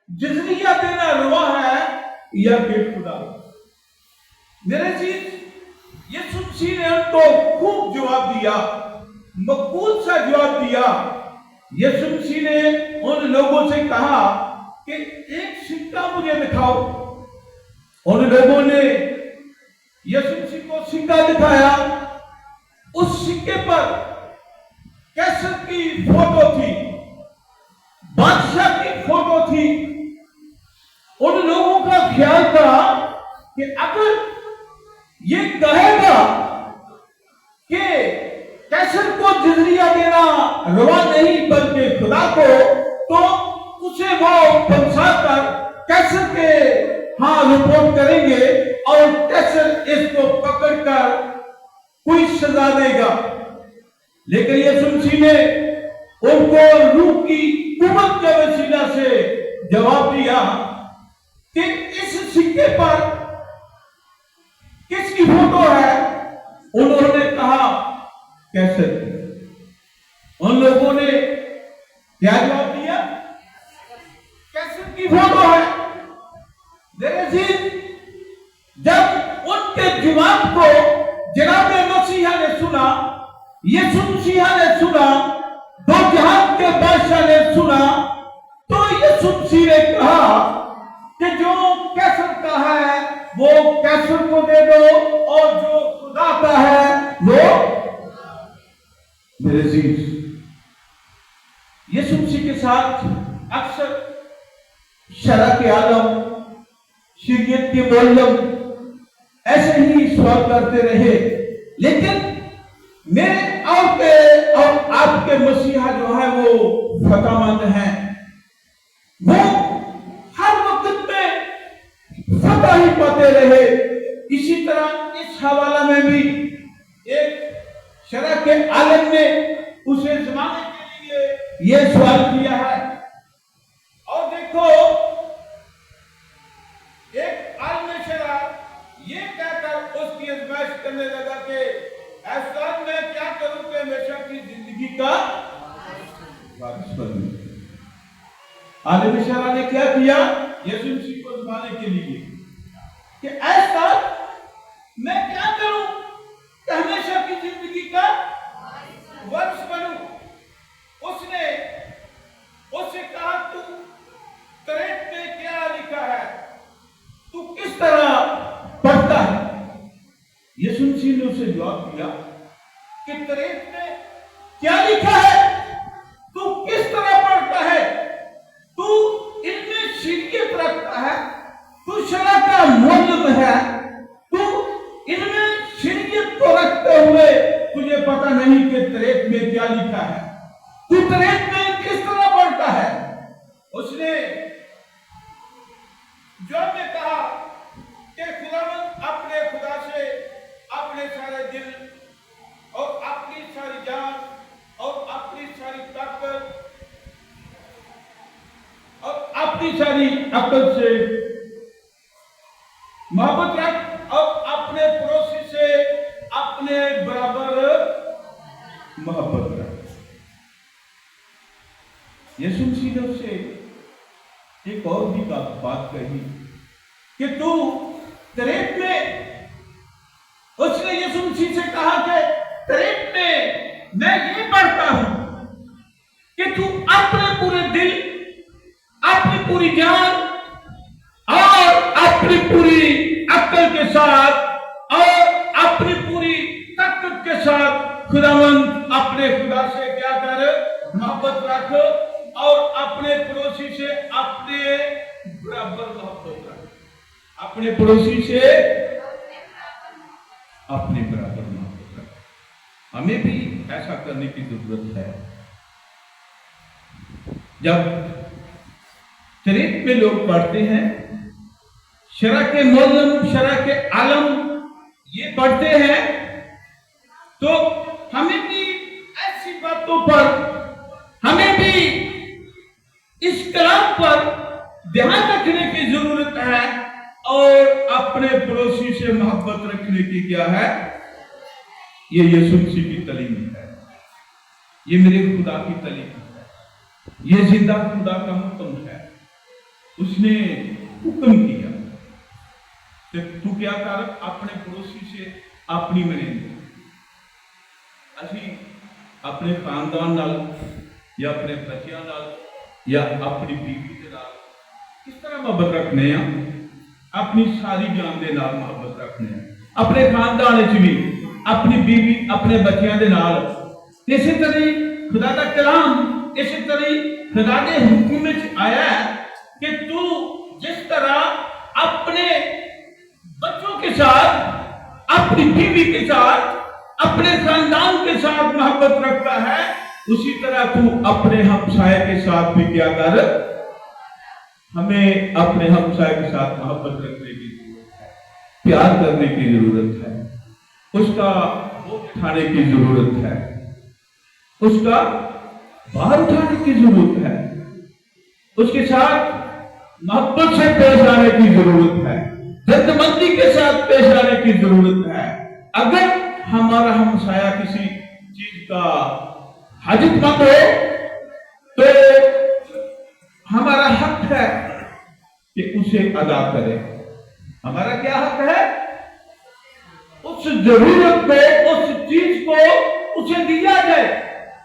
जजरिया देना रवा है या फिर खुदा? मेरे चीज यीशु मसीह ने उनको खूब जवाब दिया, मकबूल सा जवाब दिया। यीशु मसीह ने उन लोगों से कहा कि एक सिक्का मुझे दिखाओ। उन लोगों ने यीशु मसीह को सिक्का दिखाया। उस सिक्के पर कैसर की फोटो थी, बादशाह की फोटो थी। उन लोगों का ख्याल था कि अगर ये कहेगा कि कैसर को जजरिया देना रवा नहीं बल्कि खुदा को, तो उसे वो फंसा कर कैसर के रिपोर्ट करेंगे और कैसर इसको पकड़कर कोई सजा देगा। लेकिन यीशु मसीह ने उनको रूह की कुव्वत के वसीला से जवाब दिया कि इस सिक्के पर किसकी फोटो है? उन्होंने कहा कैसर की। उन लोगों ने क्या जवाब दिया? कैसर की फोटो है। जब उनके जवाब को जनाब मसीहा ने सुना, यीशु मसीहा ने सुना, दो जहान के बादशाह ने सुना, तो यीशु मसीह ने कहा कि जो कैसर का है वो कैसर को दे दो और जो खुदा का है वो। मेरे अजीज, यीशु मसीह के साथ अक्सर शरअ के आलम, शरीयत के मुअल्लिम ऐसे ही सवाल करते रहे, लेकिन मेरे और आपके मसीहा जो है वो फतामंद हैं। वो हर वक्त में फतह ही पाते रहे। इसी तरह इस हवाला में भी एक शरअ के आलम ने उसे जमाने के लिए ये सवाल किया है। और देखो, एक आलम शरअ ये कहकर उसकी आजमाइश करने लगा कि ऐसा मैं क्या करूं कि हमेशा की जिंदगी का वारिस बनूं। आलिम शरअ ने क्या किया? यीशु मसीह को आजमाने के लिए कि ऐसा मैं क्या करूं कि हमेशा की जिंदगी का वारिस बनूं। उससे कहा, तू तौरात में क्या लिखा है? तू किस तरह पढ़ता है? यीशु मसीह ने उसे जवाब दिया कि तौरात में क्या लिखा है? तू किस तरह पढ़ता है? तू इल्म शरीयत रखता है, तू शरअ का मुअल्लिम है, तू इल्म शरीयत को रखते हुए तुझे पता नहीं कि तौरात में क्या लिखा है? तू तौरात में किस तरह पढ़ता है? उसने जवाब में कहा कि खुदावंद अपने खुदा से अपने सारे दिल और अपनी सारी जान और अपनी सारी ताकत और अपनी सारी अकल से मोहब्बत रख और अपने पड़ोसी से अपने बराबर मोहब्बत रख। यीशु मसीह ने उसे एक और भी बात कही कि तू तौरात में, उसने यीशु मसीह से कहा कि तौरात में मैं ये पढ़ता हूं कि तू अपने पूरे दिल, अपनी पूरी जान और अपनी पूरी अक्ल के साथ और अपनी पूरी ताकत के साथ खुदावंद अपने खुदा से क्या कर? मोहब्बत रख और अपने पड़ोसी से अपने बराबर मोहब्बत रख। अपने पड़ोसी से अपने बराबर मोहब्बत रख। हमें भी ऐसा करने की जरूरत है। जब तौरात में लोग पढ़ते हैं, शरअ के मुअल्लिम, शरअ के आलम ये पढ़ते हैं, तो हमें भी ऐसी बातों पर, हमें भी इस कलाम पर ध्यान रखने की जरूरत है और अपने पड़ोसी से मोहब्बत रखने की क्या है? ये यीशु मसीह की तालीम है, ये मेरे खुदा की तालीम है, ये जिंदा खुदा का हुक्म है। उसने हुक्म किया कि तू क्या कर, अपने पड़ोसी से अपनी मनेंगे। ਅਸੀਂ ਆਪਣੇ ਖਾਨਦਾਨ ਨਾਲ ਜਾਂ ਆਪਣੇ ਬੱਚਿਆਂ ਨਾਲ ਜਾਂ ਆਪਣੀ ਬੀਵੀ ਦੇ ਨਾਲ ਕਿਸ ਤਰ੍ਹਾਂ ਮੁਹੱਬਤ ਰੱਖਨੇ ਆ? ਆਪਣੀ ਸਾਰੀ ਜਾਨ ਦੇ ਨਾਲ ਮੁਹੱਬਤ ਰੱਖਨੇ ਆ, ਆਪਣੇ ਖਾਨਦਾਨ ਵਿੱਚ ਵੀ, ਆਪਣੀ ਬੀਵੀ ਆਪਣੇ ਬੱਚਿਆਂ ਦੇ ਨਾਲ। ਇਸੇ ਤਰ੍ਹਾਂ ਖੁਦਾ ਦਾ ਕਲਾਮ ਇਸੇ ਤਰ੍ਹਾਂ ਖੁਦਾ ਦੇ ਹੁਕਮ ਵਿੱਚ ਆਇਆ ਹੈ कि तू जिस तरह अपने बच्चों के साथ, अपनी बीवी के साथ, अपने खानदान के साथ मोहब्बत रखता है, उसी तरह तू अपने हमसाये के साथ भी क्या कर। हमें अपने हमसाये के साथ मोहब्बत रखने की जरूरत है, प्यार करने की जरूरत है, उसका बोझ उठाने की जरूरत है, उसका भार उठाने की जरूरत है, उसके साथ मोहब्बत से पेश आने की जरूरत है, दर्दमंदी के साथ पेश आने की जरूरत है। अगर हमारा हमसाया किसी चीज का हाजतमंद हो तो हमारा हक है कि उसे अदा करें। हमारा क्या हक है? उस जरूरत पे उस चीज को उसे दिया जाए,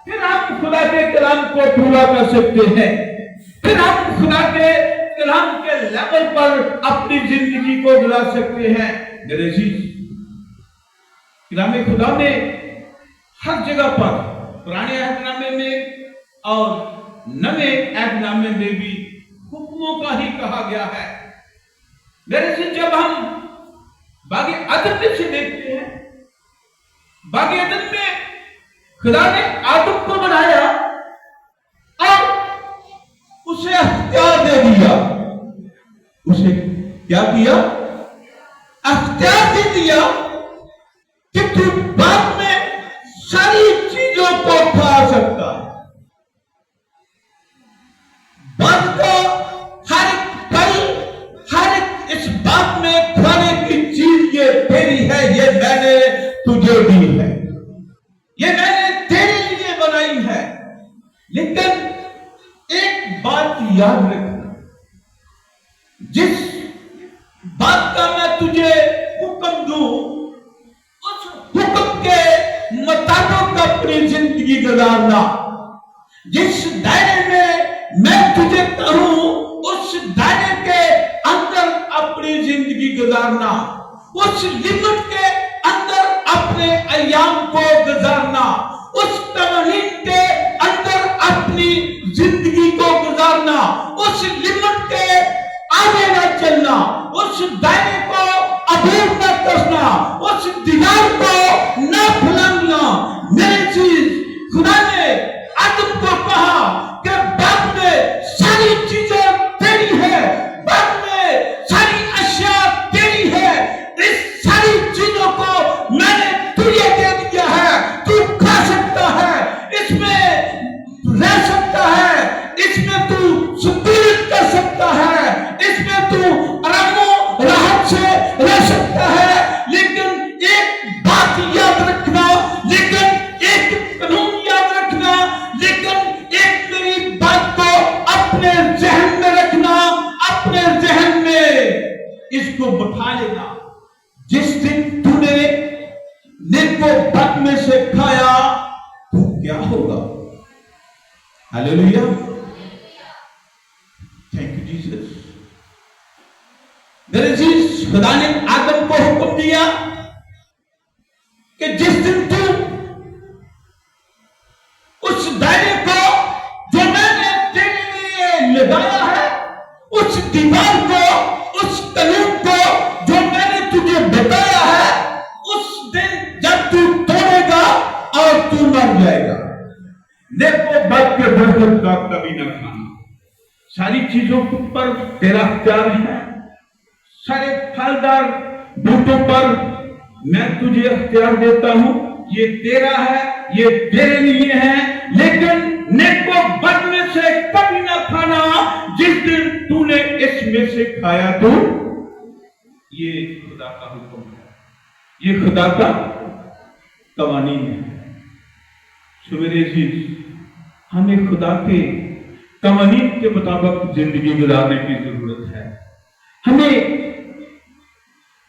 फिर हम खुदा के कलाम को पूरा कर सकते हैं, फिर हम खुदा के कलाम के लेवल पर अपनी जिंदगी को गुजार सकते हैं। मेरे अजीज, कलाम खुदा में हर जगह पर, पुराने अहदनामे में और नवे अहदनामे में भी हुक्मों का ही कहा गया है। मेरे अजीज, जब हम बागी अदन में से देखते हैं, बागी अदन में खुदा ने आदम को बनाया और उसे अख्तियार दे दिया। उसे क्या किया? अख्तियार दे दिया कि तू बाद में सारी चीजों को खा सकता है। बाद को हर पल, हर इस बात में खाने की चीज ये तेरी है, ये मैंने तुझे दी है, ये मैंने तेरे लिए बनाई है। लेकिन एक बात याद रखना, जिस बात का मैं तुझे हुक्म दूं, उस हुक्म के मुताबिक अपनी जिंदगी गुजारना। जिस दायरे में मैं तुझे कहूं, उस दायरे के अंदर अपनी जिंदगी गुजारना, उस लिमिट के अंदर अपने अय्याम को गुजारना, उस कवानीन के अंदर अपनी जिंदगी को गुजारना, उस लिमिट के आगे न चलना, उस दायरे को अभूर न करना, उस दीवार को न फुलाना। मेरी चीज, खुदा ने आदम को कहा कि बाद में सारी चीजें तेरी है, बाद में सारी अशिया तेरी है, इस सारी चीजों को मैंने तुझे दे दिया है, तू खा सकता है, इसमें रह सकता है, इसमें तू सुपीरियत कर सकता है, इसमें तू आरामो राहत से रह सकता है। लेकिन एक बात याद रखना, लेकिन एक कानून याद रखना, लेकिन एक मेरी बात को अपने जहन में रखना, अपने जहन में इसको बिठा लेना। जिस दिन तूने नेको बद में से खाया तो क्या होगा? Hallelujah, thank you Jesus. मेरे अजीज, खुदा ने आदम को हुक्म दिया कि जिस दिन तू उस दायरे को जो मैंने तेरे लिए लगाया है, उस दीवार को, उस कानून को जो मैंने तुझे बताया है, उस दिन जब तू तोड़ेगा और तू मर जाएगा। देखो, बद के बरकत का कभी न खाना। सारी चीजों पर तेरा अख्तियार है, सारे फलदार बूटों पर मैं तुझे अख्तियार देता हूं, ये तेरा है, ये तेरे लिए है। लेकिन नेको बद में से कभी ना खाना, जिस दिन तूने इसमें से खाया तो ये खुदा का हुक्म है, ये खुदा का कवानीन है। सवेरे जी हमें खुदा के कवानीन के मुताबिक जिंदगी गुजारने की जरूरत है। हमें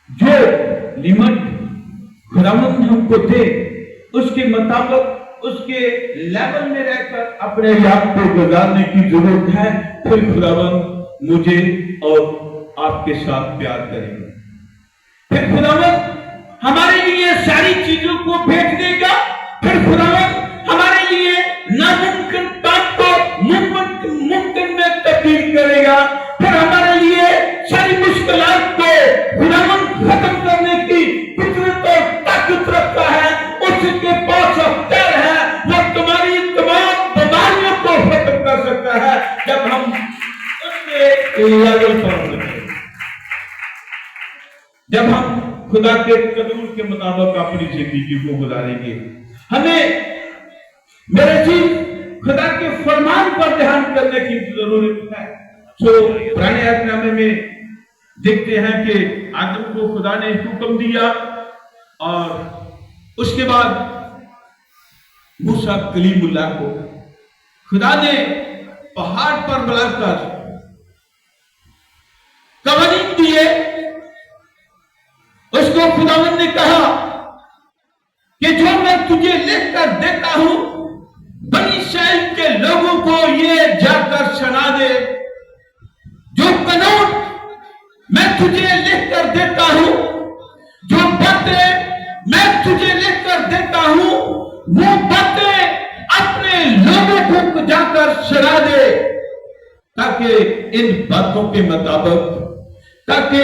जो लिमिट खुदावंद हमको दे उसके मुताबिक उसके लेवल में रहकर अपने आप को गुजारने की जरूरत है। फिर खुदावंद मुझे और आपके साथ प्यार करेंगे। फिर खुदावंद हमारे लिए सारी चीजों को भेज देगा। फिर खुदावंद हमारे लिए नामुमकिन बात को मुमकिन में तब्दील करेगा। फिर हमारे लिए सारी मुश्किलात को खुदावंद खत्म करने की फितरत और ताकत रखता है। उसके पास अख्तियार है, वो तुम्हारी तमाम बीमारियों को खत्म कर सकता है जब हम उसके लेवल पर होंगे, जब हम खुदा के कदूर के मुताबिक अपनी जिंदगी को गुजारेंगे। हमें मेरे चीज खुदा के फरमान पर ध्यान करने की जरूरत है। पुराने अहदनामे में देखते हैं कि आदम को खुदा ने हुक्म दिया और उसके बाद मूसा कलीमुल्लाह को खुदा ने पहाड़ पर बुलाकर कवानीन दिए। उसको खुदावंद ने कहा कि जो मैं तुझे लिखकर देता हूं बनी इस्राएल के लोगों को ये जाकर सुना दे। जो कानून मैं तुझे लिखकर देता हूं, जो बातें मैं तुझे लिखकर देता हूं, वो बातें अपने लोगों को जाकर सुना दे, ताकि इन बातों के मुताबिक, ताकि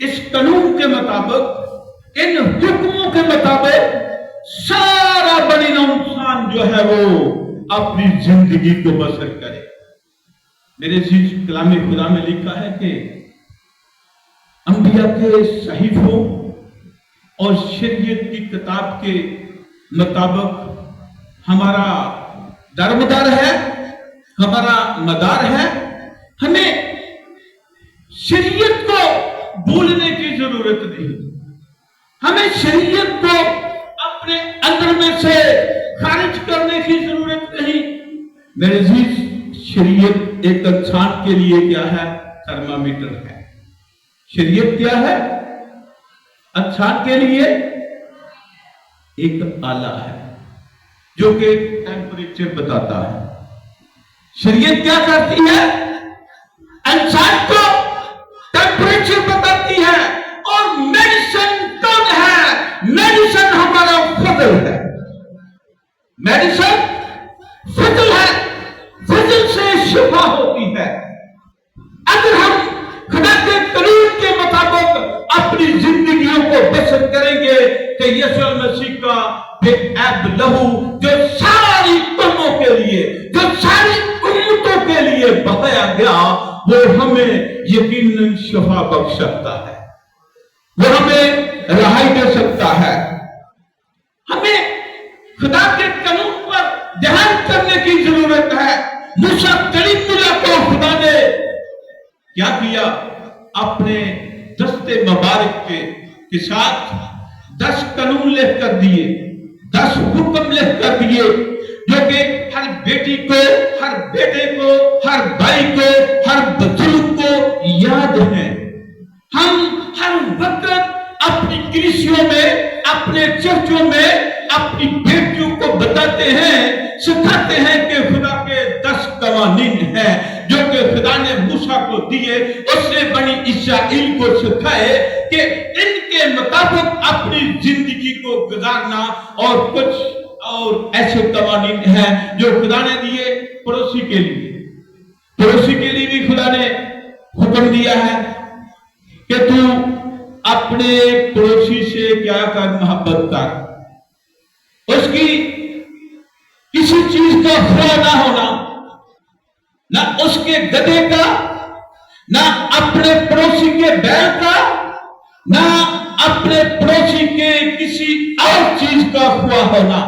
इस कानून के मुताबिक, इन हुक्मों के मुताबिक सारा बनी इंसान जो है वो अपनी जिंदगी को बसर करे। मेरे अजीज कलामे खुदा में लिखा है कि अंबिया के सहीफों और शरीयत की किताब के मुताबिक हमारा दरमदार है, हमारा मदार है। हमें शरीयत को भूलने की जरूरत नहीं। हमें शरीयत को अपने अंदर में से खारिज करने की जरूरत नहीं। मेरे अजीज, शरीयत एक इंसान के लिए क्या है? थर्मामीटर है। शरीयत क्या है? इंसान के लिए एक आला है जो कि टेम्परेचर बताता है। शरीयत क्या करती है? इंसान को टेम्परेचर बताती है। और मेडिसिन कौन है? मेडिसिन हमारा फजल है। मेडिसिन फजल है। फजल से शिफा होती है। अगर हम खुदा के कानून के मुताबिक अपनी जिंदगियों को बसर करेंगे तो यीशु मसीह का बेऐब लहू जो सारी कौमों के लिए, जो सारी उम्मतों के लिए बहाया गया, वो हमें यकीनन शिफा बख्श सकता है, वो हमें रहाई दे सकता है। हमें खुदा के कानून पर ध्यान करने की जरूरत है। मूसा कलीमुल्लाह को खुदा ने क्या किया? अपने दस्ते मुबारक के साथ 10 कानून लिख कर दिए, 10 हुक्म लिख कर दिए, जो कि हर बेटी को, हर बेटे को, हर भाई को, हर बुजुर्ग को याद है। हम हर वक्त अपनी कलीसियों में, अपने चर्चों में अपनी बेटियों को बताते हैं, सिखाते हैं कि खुदा के 10 कवानीन हैं जो कि खुदा ने मूसा को दिए। उसने बनी इस्राएल को सिखाए कि इनके मुताबिक अपनी जिंदगी को गुजारना। और कुछ और ऐसे कवानीन हैं जो खुदा ने दिए पड़ोसी के लिए। पड़ोसी के लिए भी खुदा ने हुक्म दिया है कि तू अपने पड़ोसी से क्या कर? मोहब्बत कर। उसकी किसी चीज का खुदा ना होना, ना उसके गधे का, ना अपने पड़ोसी के बैल का, ना अपने पड़ोसी के किसी और चीज का खुआ होना।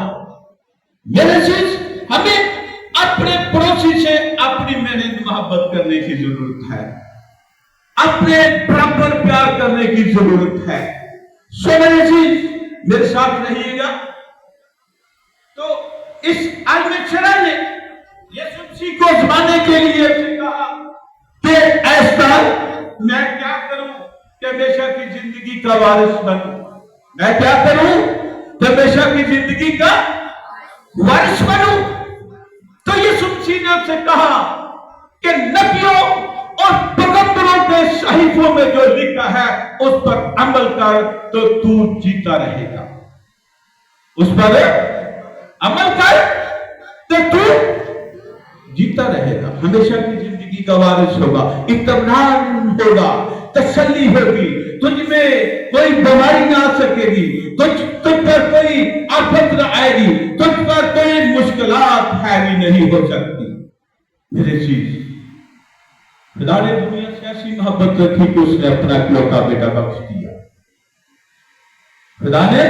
मेरे चीज, हमें अपने पड़ोसी से अपनी मेहनत मोहब्बत करने की जरूरत है, अपने बराबर प्यार करने की जरूरत है। सो मेरे चीज, मेरे साथ रहिएगा। तो इस आलम शरा ने यीशु मसीह को जाने के लिए उसने कहा कि ऐसा मैं क्या करूं कि हमेशा की जिंदगी का वारिस बनूं। मैं क्या करूं कि हमेशा की जिंदगी का वारिस बनूं। तो यीशु मसीह ने उससे कहा कि नबियों और पैगंबरों के सहीफों में जो लिखा है उस पर अमल कर तो तू जीता रहेगा। उस पर अमल कर तो तू जीता रहेगा, हमेशा की जिंदगी का वारिस होगा, इत्मीनान होगा, तसल्ली होगी, तुझ में कोई बीमारी ना आ सकेगी, तुझ पर कोई आफत ना आएगी, तुझ पर कोई मुश्किलात हैवी नहीं हो सकती। मेरे चीज खुदा ने दुनिया से ऐसी मोहब्बत रखी कि उसने अपना इकलौता बेटा बख्श दिया। खुदा ने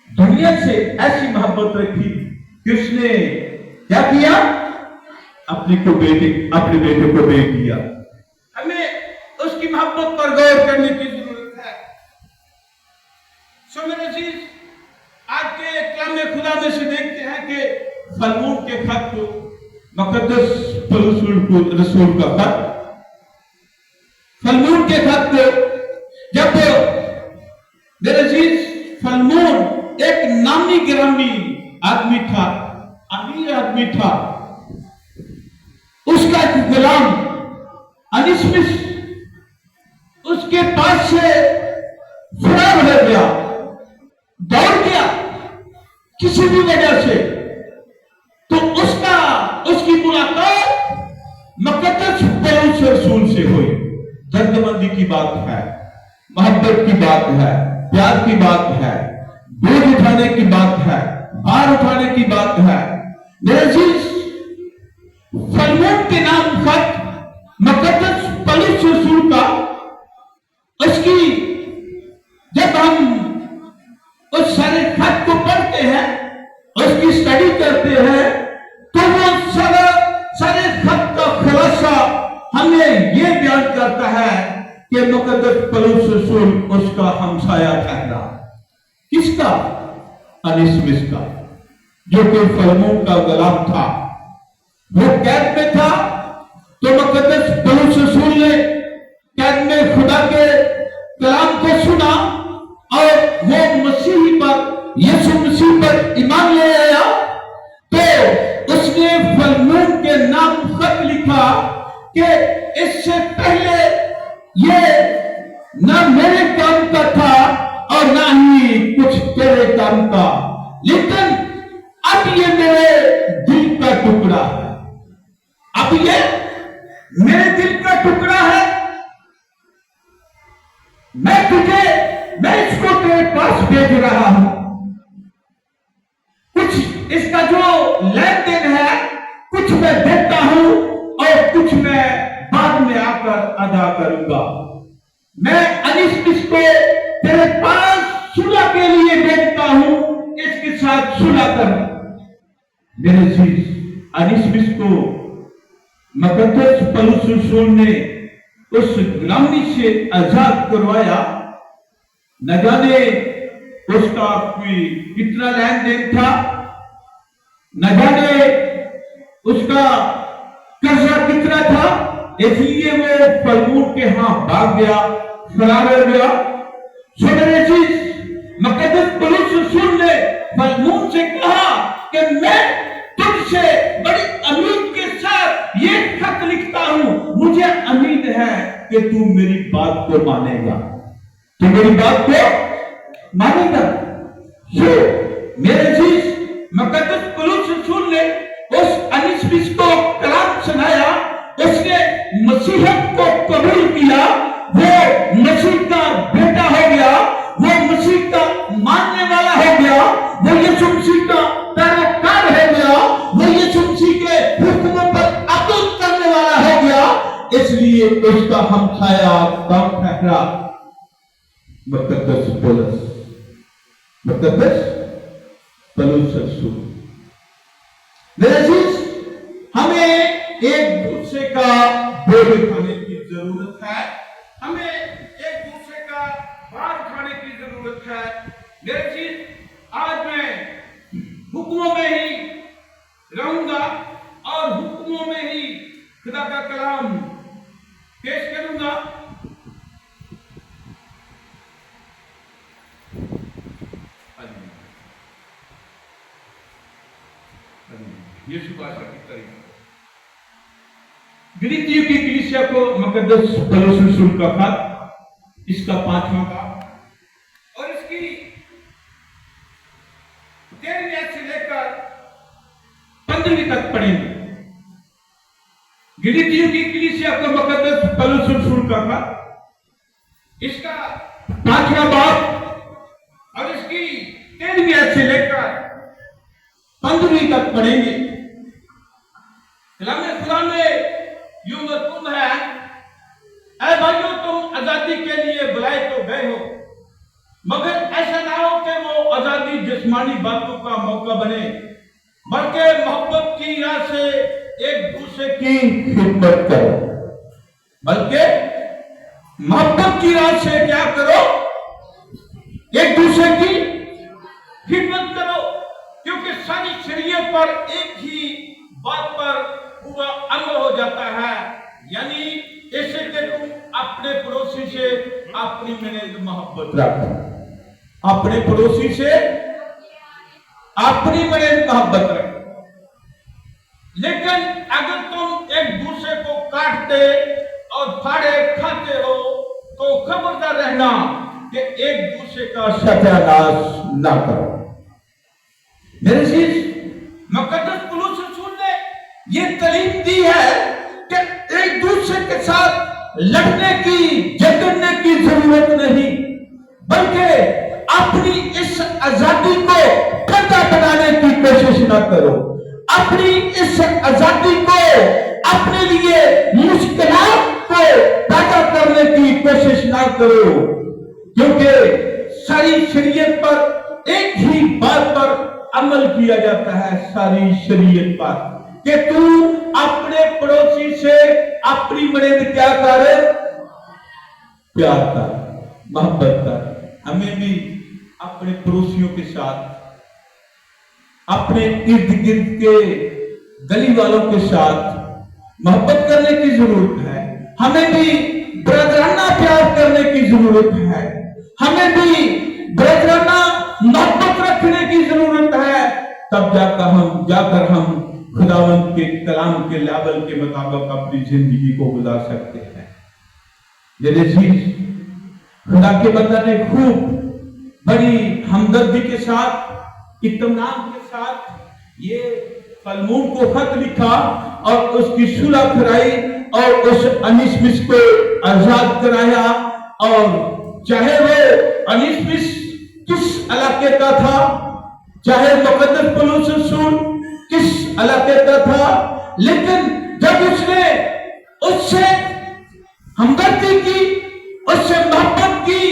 दुनिया से ऐसी मोहब्बत रखी कि उसने क्या किया, अपने बेटे को दे दिया। हमें उसकी मोहब्बत पर गौर करने की जरूरत है। सो मेरे चीज आज के कलाम खुदा में से देखते हैं कि फलमून के खत को मुकद्दस रसूल का खत, फलमून के खत को, जब मेरे चीज फलमून एक नामी गिरामी आदमी था, अमीर आदमी था, उसका एक गुलाम अनिस्मिस उसके पास से फरार हो गया, दौड़ गया किसी भी वजह से। तो उसकी मुलाकात मुकद्दस पौलुस रसूल से हुई। दर्दमंदी की बात है, मोहब्बत की बात है, प्यार की बात है, बोझ उठाने की बात है, भार उठाने की बात है। मेरे अजीज, फलमून के नाम खत मुकद्दस पौलुस रसूल का, उसकी जब हम उस सारे खत को पढ़ते हैं, उसकी स्टडी करते हैं, तो वो सारे खत का खुलासा हमें ये बयान करता है कि मुकद्दस पौलुस रसूल उसका हमसाया ठहरा। किसका? अनिस्मिस का, जो कि फलमून का गुलाम था। वो कैद में था, तो मुकद्दस पौलुस रसूल ने कैद में खुदा के कलाम को सुना और वो मसीह पर, यीशु मसीह पर ईमान ले आया। तो उसने फलमून के नाम खत लिखा कि इससे पहले ये ना मेरे काम का था और ना ही कुछ तेरे काम का, लेकिन अब ये मेरे दिल का टुकड़ा है। अब ये मेरे दिल का टुकड़ा है। मैं इसको तेरे पास भेज रहा हूं। कुछ इसका जो लेन देन है, कुछ मैं देता हूं और कुछ मैं बाद में आकर अदा करूंगा। मैं अनिस्मिस को तेरे पास सुलह के लिए भेजता हूं, इसके साथ सुलह कर। मेरे चीज अनिस्मिस को मुकद्दस पौलुस रसूल ने उस गुलामी से आजाद करवाया। न जाने उसका कोई कितना लेन देन था, न जाने उसका कर्जा कितना था, इसलिए वो फलमून के हां भाग गया, फरार हो गया। सो मेरे चीज मुकद्दस पौलुस रसूल ने फलमून से कहा कि मैं तुझसे बड़ी उम्मीद के साथ ये खत लिखता हूं, मुझे उम्मीद है कि तू मेरी बात को मानेगा, तू मेरी बात को मानेगा। मेरे चीज मुकद्दस पौलुस रसूल ने उस अनिस्मिस को कलाम सुनाया, उसने मसीहत को कबूल किया, वो मसीह का बेटा हो गया, वो मसीह का मानने वाला हो गया, वो यीशु मसीह का पैरोकार हो गया, वो यीशु मसीह के हुक्मों पर अमल करने वाला हो गया। इसलिए उसका हमसाया काम ठहरा मुकद्दस पौलुस रसूल। मेरे अजीज, हमें एक दूसरे का बोझ उठाने की जरूरत है, हमें एक दूसरे का भार उठाने की जरूरत है। मेरे चीज आज मैं हुक्मों में ही रहूंगा اور حکموں میں ہی خدا کا کلام پیش کروں گا۔ یسوع بادشاہ کی طریقہ گریتیوں کی کلیسیا کو مقدس پولس رسول کا خط، اس کا 5واں باب اور اس کی 13ویں سے لے کر 15ویں تک پڑھیں گے۔ گریتیوں کی کلیسیا کو مقدس پولس رسول کا خط، اس کا 5واں باب اور اس کی 13ویں سے لے کر 15ویں تک پڑھیں گے۔ کلام خدا میں یوں مکتوب ہے، اے بھائیو تم آزادی کے لیے بلائے تو گئے ہو، مگر ایسا نہ ہو کہ وہ آزادی جسمانی باتوں کا موقع بنے، بلکہ محبت کی راہ سے ایک دوسرے کی خدمت کرو۔ بلکہ محبت کی راہ سے کیا کرو؟ ایک دوسرے کی خدمت کرو، کیونکہ ساری شریعت پر ایک ہی بات پر پورا عمل ہو جاتا ہے، یعنی اس سے کہ تم اپنے پڑوسی سے اپنی محبت رکھو، اپنے پڑوسی سے اپنی محبت رکھو۔ لیکن اگر تم ایک دوسرے کو کاٹتے اور پھاڑے کھاتے ہو تو خبردار رہنا کہ ایک دوسرے کا ستیہ ناش نہ کرو۔ میرے عزیز، مقدس پولس رسول نے یہ تعلیم دی ہے کہ ایک دوسرے کے ساتھ لڑنے کی، جھگڑنے کی ضرورت نہیں، بلکہ اپنی اس آزادی کو پھندا بنانے کی کوشش نہ کرو، اپنی اس آزادی کو اپنے لیے مشکلات کو پیدا کرنے کی کوشش نہ کرو، کیونکہ ساری شریعت پر ایک ہی بات پر عمل کیا جاتا ہے، ساری شریعت پر، کہ تو اپنے پڑوسی سے اپنی مرید کیا کر؟ پیار کر، محبت کر۔ ہمیں بھی اپنے پڑوسیوں کے ساتھ، اپنے ارد گرد کے گلی والوں کے ساتھ محبت کرنے کی ضرورت ہے، ہمیں بھی برادرانہ پیار کرنے کی ضرورت ہے، ہمیں بھی برادرانہ محبت رکھنے کی ضرورت ہے، تب جا کر ہم خداوند کے کلام کے لیول کے مطابق اپنی زندگی کو گزار سکتے ہیں۔ میرے عزیز، خدا کے بندہ نے خوب بڑی ہمدردی کے ساتھ، اطمینان کے ساتھ یہ فلمون کو خط لکھا اور اس کی صلح کرائی اور اس انیسمس کو آزاد کرایا، اور چاہے وہ انیسمس کس علاقے کا تھا، چاہے مقدس پولس رسول کس علاقے کا تھا، لیکن جب اس نے اس سے ہمدردی کی، اس سے محبت کی،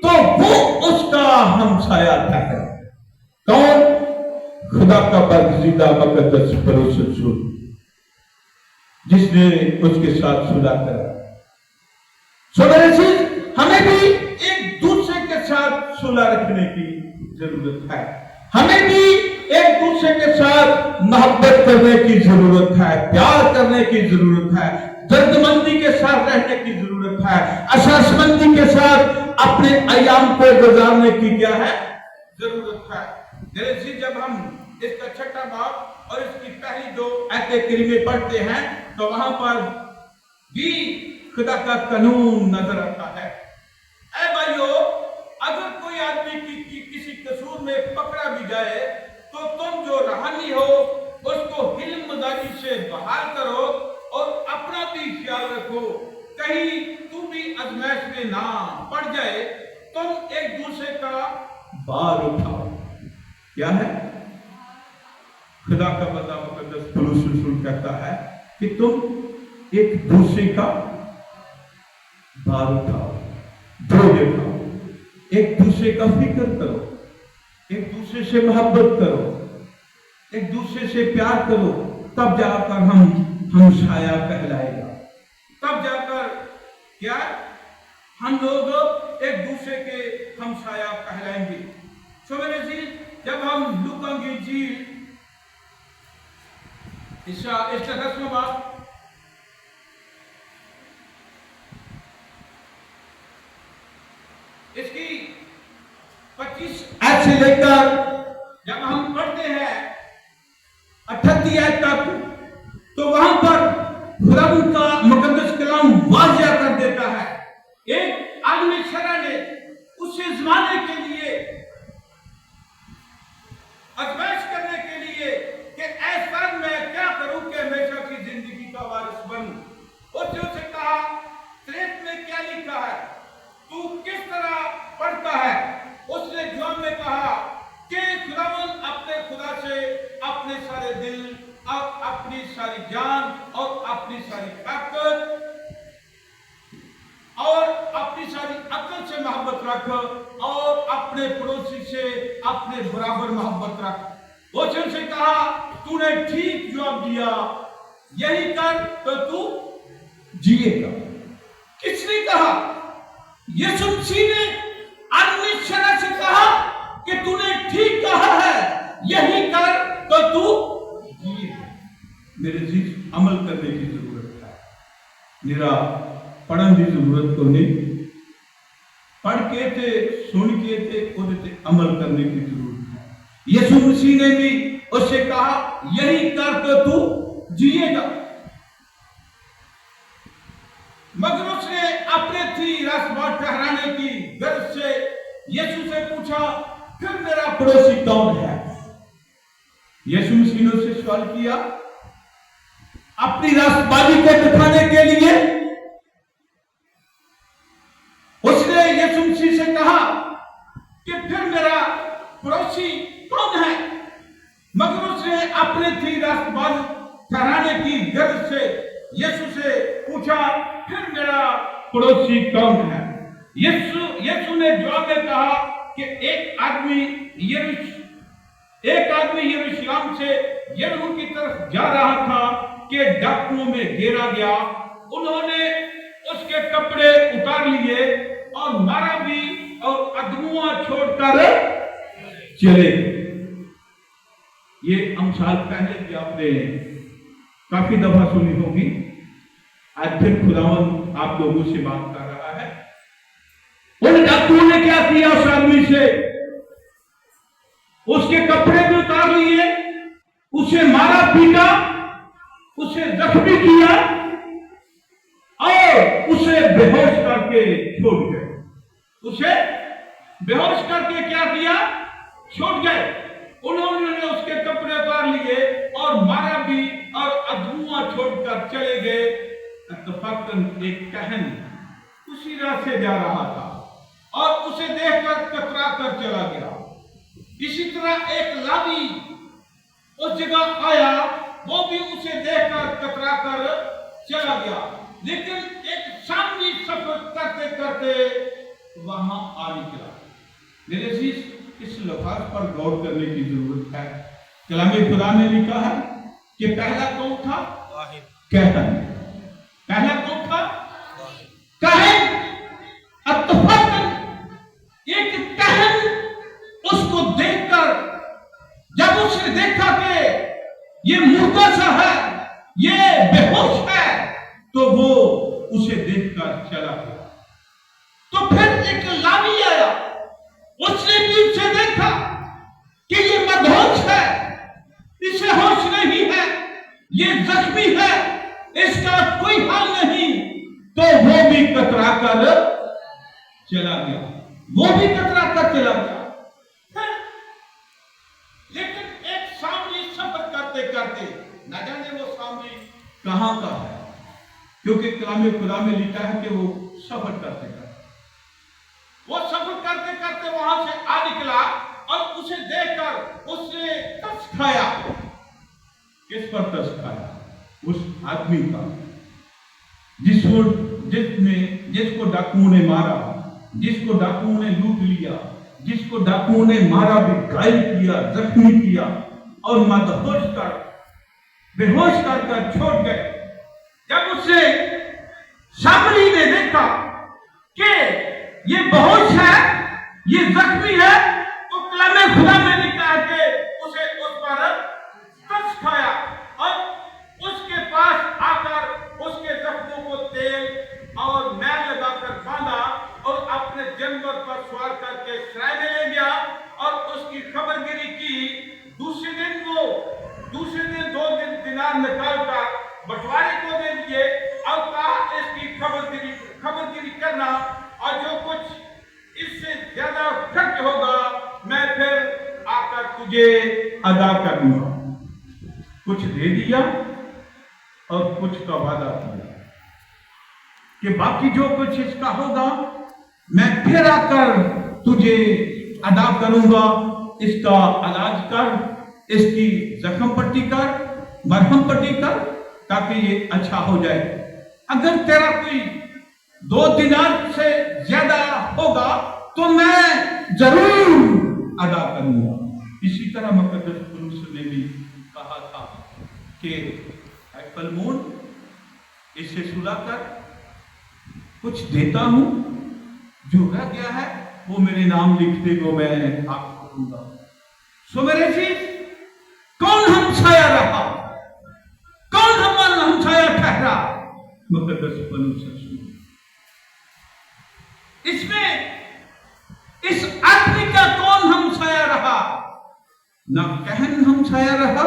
تو وہ اس کا ہمسایہ تھا۔ کون؟ خدا کا برگزیدہ مقدس پولس رسول، جس نے اس کے ساتھ صلح کرا۔ میرے عزیز، ہمیں بھی ایک دوسرے کے ساتھ صلح رکھنے کی ضرورت ہے، ہمیں بھی ایک دوسرے کے ساتھ محبت کرنے کی ضرورت ہے، پیار کرنے کی ضرورت ہے، دردمندی کے ساتھ رہنے کی ضرورت ہے، احساس مندی کے ساتھ اپنے ایام کو گزارنے کی کیا ہے؟ ضرورت ہے۔ میرے عزیز، جب ہم اس کا 6واں باب اور اس کی پہلی 2 آیتیں کریمیں پڑھتے ہیں تو وہاں پر بھی خدا کا قانون نظر آتا ہے۔ اے بھائیو، اگر کوئی آدمی کی کسی قصور میں پکڑا بھی جائے تو تم جو روحانی ہو اس کو علم داری سے بحال کرو اور اپنا بھی خیال رکھو، کہیں تو بھی آزمائش میں نہ پڑ جائے۔ تم ایک دوسرے کا بار اٹھاؤ۔ کیا ہے؟ خدا کا بندہ مقدس پولس رسول کہتا ہے کہ تم ایک دوسرے کا بار اٹھاؤ، بوجھ اٹھاؤ، ایک دوسرے کا فکر کرو، ایک دوسرے سے محبت کرو، ایک دوسرے سے پیار کرو، تب جا کر ہمسایہ کہلائے گا، تب جا کر کیا ہم لوگ ایک دوسرے کے ہمسایہ کہلائیں گے۔ میرے عزیز، جب ہم لوکا کی انجیل इसका 10वां बाब इसकी 25 आयत से लेकर जब हम पढ़ते हैं 38 आयत तक तो वहां पर खुदावंद का मुकद्दस कलाम वाज़िया कर देता है। एक आदमी शरा ने उसे जमाने के लिए आजमाइश करने के लिए कि ऐसा मैं क्या करूं कि हमेशा की जिंदगी का वारिस बनूं। और जो से कहा त्रेत में क्या लिखा है, तू किस तरह पढ़ता है? उसने जवाब में कहा कि खुदावंद अपने खुदा से अपने सारे दिल और अपनी सारी जान और अपनी सारी ताकत और अपनी सारी अक्ल से मोहब्बत रख और अपने पड़ोसी से अपने बराबर मोहब्बत रख। वो से कहा तूने ठीक जवाब दिया, यही कर तो तू जिएगा। किसने कहा? यीशु मसीह ने आदमी शरा से कहा कि तूने ठीक कहा है, यही कर तो तू जिएगा। मेरे जीव अमल करने की जरूरत है, मेरा पढ़ने की जरूरत को नहीं। पढ़ के थे, सुन के थे, उन्हें अमल करने की जरूरत है। यीशु मसीह ने भी उससे कहा यही कर तो तू जिएगा। मगर उसने अपने थी रास्ता ठहराने की गर्ज से यीशु से पूछा फिर मेरा पड़ोसी कौन है? यीशु मसीह ने उससे सवाल किया अपनी रास्तबाजी को दिखाने के लिए। उसने यीशु मसीह से कहा कि फिर मेरा पड़ोसी कौन है? मगर उसने अपने थी रास्तबाजी ठहराने की गर्ज से यीशु से पूछा फिर मेरा पड़ोसी कौन है? यीशु ने जवाब में कहा कि एक आदमी यरूशलेम से यरीहो की तरफ जा रहा था कि डाकुओं में घेरा गया। उन्होंने उसके कपड़े उतार लिए और मारा भी और अधमुआ छोड़कर चले। ये अमसाल पहले भी आपने काफी दफा सुनी होगी। आज फिर खुदावंद आप लोगों से बात कर रहा है। उन डाकुओं ने क्या किया? उस आदमी से उसके कपड़े भी उतार लिए, उसे मारा पीटा, उसे जख्मी किया और उसे बेहोश करके छोड़ गए। उसे बेहोश करके क्या किया? छोड़ गए। उन्होंने उसके कपड़े उतार लिए और मारा भी और अधमुआ छोड़कर चले गए। इत्तफाकन एक कहन उसी राह से जा रहा था और उसे देखकर कतरा कर चला गया। इसी तरह एक लावी उस जगह आया, वो भी उसे देखकर कतरा कर चला गया। लेकिन एक शामी सफर करते करते वहां आ निकला। मेरे अजीज इस लफ्ज पर गौर करने की जरूरत है। कलामे खुदा ने लिखा है कि पहला कौन था? कहन। पहला कौन था? कहन। एक कहन उसको देखकर जब उसने देखा कि ये मुर्दा सा है, ये बेहोश है, तो वो उसे देखकर चला गया। तो फिर एक लावी आया, उसने भी उसे देखा कि ये मदहोश है, इसे होश नहीं है, ये जख्मी है, इसका कोई हाल नहीं। तो वो भी कतरा कर चला गया। वो भी कतरा कर चला गया। लेकिन एक सामने सफर करते करते न जाने वो सामने कहां का है, क्योंकि कलामे खुदा में लिखा है कि वो सफर करते करते वहां से आ निकला और उसे देखकर उसने तरस खाया। किस पर तरस खाया? उस आदमी का जिसको डाकुओं ने मारा, जिसको डाकुओं ने लूट लिया, जिसको डाकुओं ने मारा भी, घायल किया, जख्मी किया और बेहोश कर छोड़ गए। जब उसे शामली ने देखा कि ये बेहोश है, ये जख्मी है, तो कलामे खुदा में लिखा है कि उसे उस पर तरस खाया और और मैल लगाकर बांधा और अपने जानवर पर सवार करके सराय में ले गया और उसकी खबरगिरी की। दूसरे दिन 2 दिनार निकाल कर बंटवारे को दे दिए और कहा इसकी खबरगिरी करना और जो कुछ इससे ज्यादा खर्च होगा मैं फिर आकर तुझे अदा कर दूंगा। कुछ दे दिया और कुछ का वादा किया कि बाकी जो कुछ इसका होगा मैं फिर आकर तुझे अदा करूंगा। इसका इलाज कर, इसकी जख्म पट्टी कर, मरहम पट्टी कर ताकि ये अच्छा हो जाए। अगर तेरा कोई 2 दिनार से ज्यादा होगा तो मैं जरूर अदा करूंगा। इसी तरह मुकद्दस पुरुष ने भी कहा था कि फलमून इसे सुलाकर कुछ देता हूं, जो रह गया है वो मेरे नाम लिख दे वो मैं आपको दूंगा। सो मेरे चीज कौन हमसाया रहा, कौन हमारा हमसाया ठहरा? मुकद्दस पुरुष इसमें इस आदमी का कौन हमसाया रहा? ना कहन हमसाया रहा,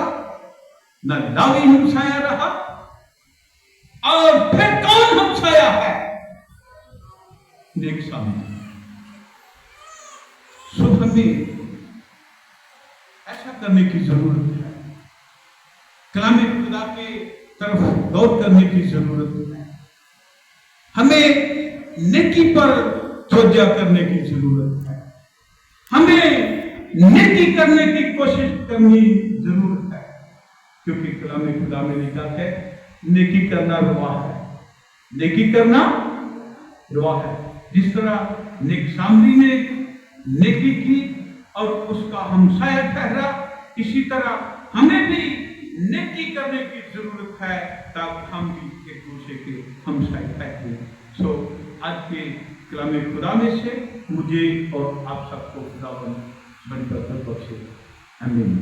ना लावी हमसाया रहा, और फिर कौन हमसाया है? देख सामने हमें ऐसा करने की जरूरत है, कलाम खुदा के तरफ गौर करने की जरूरत है, हमें नेकी पर तवज्जो करने की जरूरत है, हमें नेकी करने की कोशिश करनी जरूरत है, क्योंकि कलाम खुदा में लिखा है नेकी करना रुआ है, नेकी करना रुआ है। जिस तरह नेक सामरी ने नेकी की और उसका हमसाया ठहरा, इसी तरह हमें भी नेकी करने की जरूरत है ताकि हम भी एक दूसरे के हमसाए ठहरे। सो आज के कलाम खुदा में से मुझे और आप सबको खुदावंद बड़ी बरकत बख्शे। आमीन।